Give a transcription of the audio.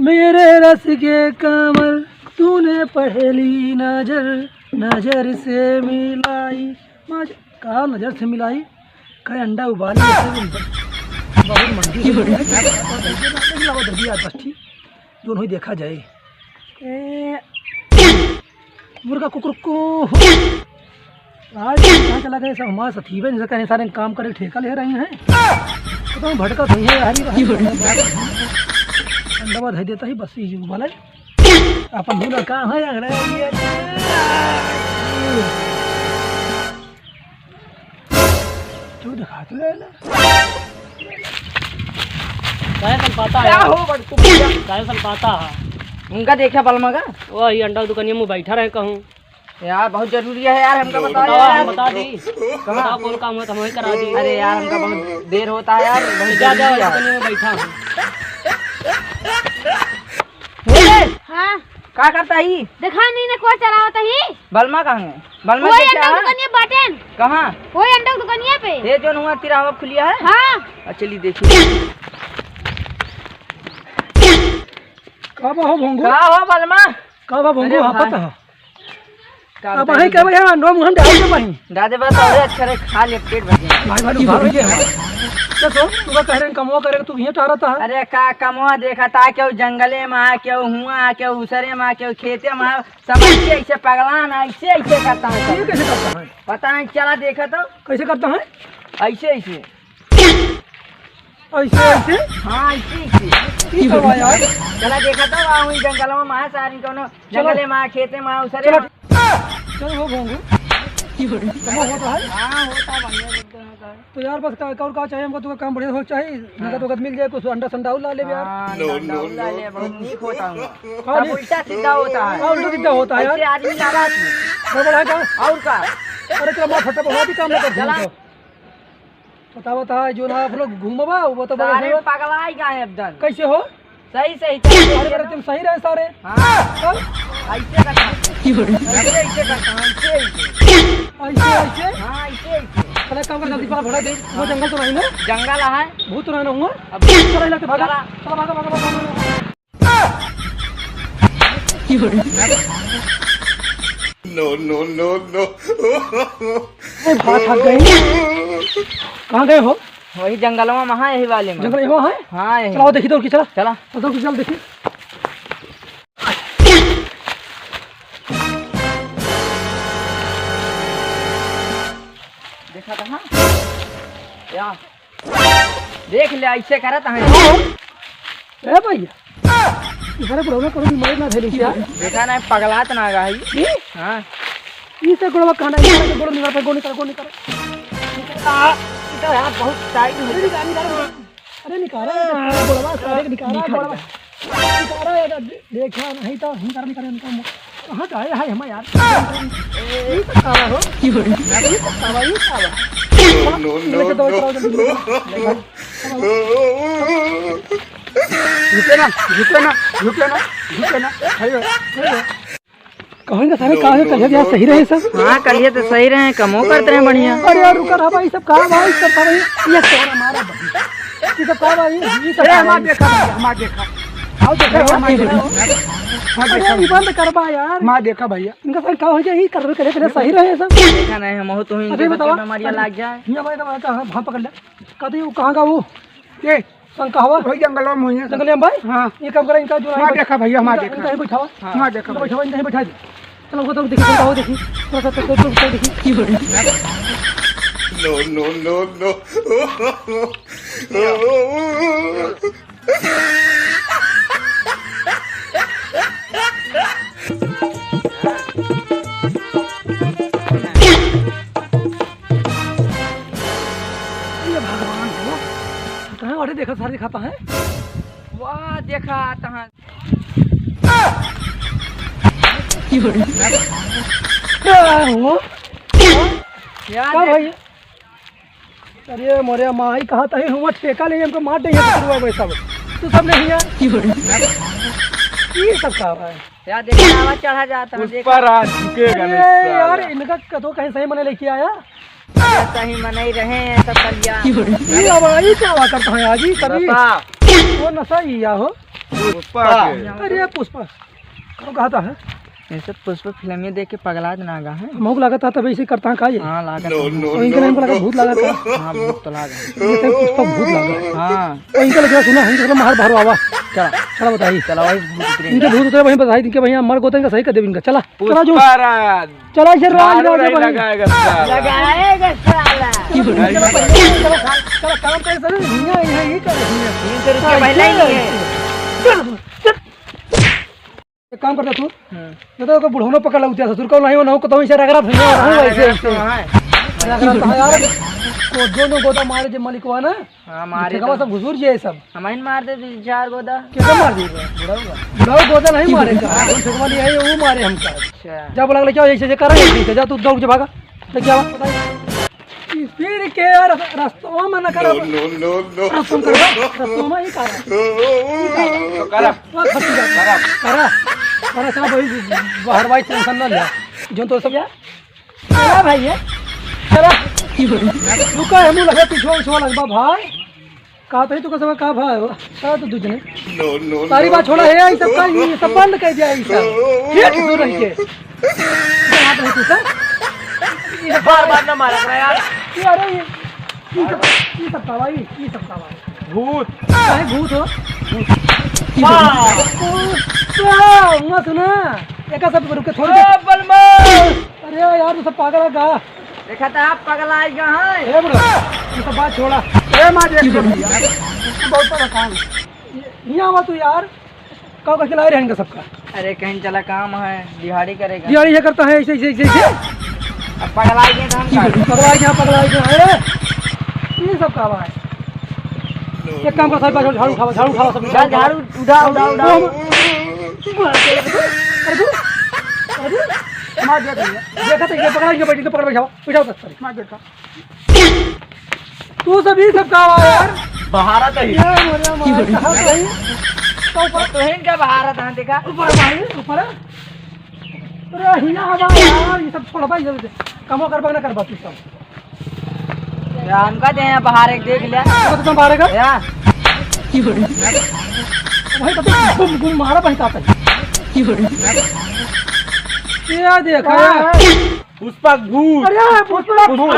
मेरे रस के कमर तूने पहली नजर नजर से मिलाई। कहा नजर से मिलाई कहे अंडा उबाली बहुत मंडी बस ठीक दोनों ही देखा जाए। मुर्गा कुकुर को आज कहाँ चला गया सब हमारे सतीवे जैसे कहने सारे काम करे ठेका ले रहे हैं तो भटका सही है यार अंडा धै देता ही बस ये वाला अपन दूल्हा कहाँ है तू दिखाते पाता है उनका देखा बलमा का वही अंडा दुकानिया में बैठा रहे कहूँ यार बहुत जरूरी है यार हमको बताओ यार बता दी कहाँ कौन काम है तो हमें करा दी। अरे यार हमका बहुत देर होता है यार जा दुकानिया में बैठा हूँ। हाँ क्या करता ही देखा नहीं ना कोई चला होता ही बलमा कहाँ है बलमा वही के क्या अंडा है दुकानिया बाटेन कहाँ वही अंडा दुकानिया पे ये जो हुआ तिराहा खुलिया है हाँ चलिए देखिए कब हो भोंगू का हो बलमा कब हो भोंगू हाँ पता है अब का है क्या भैया नो मुहम डाल के पानी दादे बस और अच्छा रे खा ले पेट भर गया भाई भाई घर हो गया तो तू कह रहे कमवा करे तू यहां टहरता है। अरे का कमवा देखा था क्यों जंगले में आ क्यों हुआ क्यों उसरे में क्यों खेते में सब ऐसे पगलान ऐसे ऐसे करता है ये कैसे करता है पता नहीं चला देखा तो कैसे करता है ऐसे ऐसे ऐसे ऐसे हाँ ऐसे ऐसे की करवा यार चला देखा तो वहाँ हुई जंगलों में महा सारी कोनो जंगले में खेते में उसरे में चलो हो भोंगू कमवा होता है हाँ होता बढ़िया एकदम होता है तो यार बस का और का चाहिए हमको तो काम बढ़िया हो चाहिए नगद वगद मिल जाए कुछ अंडा संडा ला ले यार बहुत नीक होता हूँ हाँ, सब उल्टा सीधा होता है उल्टा सीधा होता है ऐसे यार आदमी लगा गड़बड़ है का और का अरे चलो मां फटा बहुत ही काम नहीं करता पता बता जो ना आप लोग घूमबा वो तो सारे पगलाई गए एकदम कैसे हो सही सही अरे बड़े तुम सही रहे सारे हाँ चल ऐसे करता हूँ ऐसे करता हूँ ऐसे ऐसे ऐसे हाँ ऐसे चल एक काम कर जल्दी भड़ा दे वो जंगल तो नहीं ना जंगल है भूत रहना हुआ अब चल इलाके भागा चला। चल भागा भागा भागा No. ए भाग थक गए कहां गए हो वही जंगलों में महा यही वाले में जंगल यहाँ है हाँ यही चलाओ देखी दौड़ की चला चला दौड़ की चल देखी देखा था हाँ या देख ले ऐसे करत है ए भैया इधर बड़ों को बीमारी ना थैली क्या देखा ना पगलात ना गई हाँ इसे गोड़वा कहना है गोड़ निकाल पे गोड़ निकाल तो यार बहुत टाइट हो अरे निकाल गोड़वा सारे निकाल गोड़वा निकाल देखा नहीं तो निकाल कहाँ जाए है हम यार ये तो कावा हो ये तो कावा No. झुके ना कहेंगे सारे कहाँ कल यार सही रहे सब हाँ कलिए तो सही रहे कमो करते हैं बढ़िया अरे यार रुका रहा भाई सब कहाँ भाई सब भाई ये तोरा मारा ये सब कहाँ भाई ये सब हमारा देखा आओ देखा अरे ये बंद करवा यार मां देखा भैया इनका सर कहाँ हो जाए ये कर करे सही रहे सब देखा नहीं हम तो ही अरे बताओ बीमारियां लग जाए ये भाई कहाँ भाग पकड़ ले कहते वो कहाँ का वो ये शंका हुआ भाई जंगलों में हुई है जंगल में भाई हाँ ये काम करें इनका जो देखा भैया हमारा देखा इनका बैठावा हां देखा बैठावा इनका बैठा दे चलो वो तो देखिए बताओ देखिए थोड़ा सा तो देखिए की हो रही भगवान हो कहाँ अरे देखा सारे दिखाता है वाह देखा तहाँ हो यार क्या भाई अरे मोरे माई कहा था हम ठेका ले हमको मार दे वैसा तू सब नहीं यार ये सब का है यार देखा आवाज चढ़ा जाता है पर आज झुकेगा नहीं यार इनका कदो कहीं सही मने लेके आया सही मना ही रहे हैं सब कलिया ये अब ये क्या हुआ करता है आज ही कभी वो नशा ही या हो पुष्पा के अरे पुष्पा कौन कहा था है ये सब पुष्प फिल्में देख के पगला नागा है। हमको लगा था तब ऐसे करता है का ये हाँ लागत नो नो और इनके हमको लगा भूत लगा था हाँ भूत तो लागा ये पुष्पा भूत लगा हाँ और इनका लगा सुना इनका मार भरो आवा चला चला बताइए चला भाई भूत उतरे इनके भूत उतरे वहीं बताइए इनके भैया मर गोते इनका सही कर दे इनका चला चला जो पुष्पा राज चला इसे राज दारू राज नहीं लगाएगा साला। लगाएगा साला चला काम करे सर ये कर 300 रुपया पहले ही नहीं है। एक काम करता तू ये तो बुढ़ोनो पकड़ लगती ससुर को नहीं हो तो इसे रगड़ा भैया रहूं ऐसे रगड़ा यार को दोनों गोदा मारे जे मालिक हुआ ना हाँ मारे का सब हुजूर जी है सब हमारे मार दे 4 गोदा कैसे मार दी बुढ़ाओ गोदा नहीं मारेगा हम वाली है वो मारे हमका अच्छा जा बोला क्या ऐसे करे जा तू दौड़ के भागा तो क्या फिर के रास्तों में ना करा नो नो नो रास्तों कर रास्तों में ही करा करा साहब वही बाहर भाई टेंशन ना लिया जो तो सब यार भाई है चला रुका हम लगे पीछे छो लगबा भाई का तो तू कसम का भाई का तो दूजने नो नो सारी बात छोड़ा है ये सब का ये सब बंद कर दिया ये सब ठीक दूर रह के बात है तू सर बार ना मारा करा यार ये अरे ये सब का ये सब का भूत काहे भूत हो मत ना एक सब रुक के थोड़ी बलमा अरे यार तू सब पागल है का देखा था आप पगला आई कहां है ए ब्रो ये सब बात छोड़ा ए मां देख यार बहुत बड़ा काम यहां आवा तू यार का खिला रहे हैं सबका अरे कहीं चला काम है दिहाड़ी करेगा दिहाड़ी ये करता है ऐसे ऐसे ऐसे अब पगला आई के काम कर पगला क्या अरे ये सब का है एक काम कर साहब झाड़ू खावा सब चल झाड़ू उठा मार दिया देखा तो ये पकड़ा बैठी तो पकड़ बैठाओ बैठाओ तक मार देखा तू सब ही सब का यार भारत है ये मोरे मार कहां गई तो इनका भारत है देखा ऊपर भाई ऊपर अरे हिया हवा यार ये सब छोड़ भाई जल्दी कमो करबा ना करबा तू सब हम कहते हैं बाहर एक देख लिया तो तुम मारेगा या भाई तो घूम घूम मारा पहता है क्या देखा पुष्पा भूत अरे पुष्पा भूत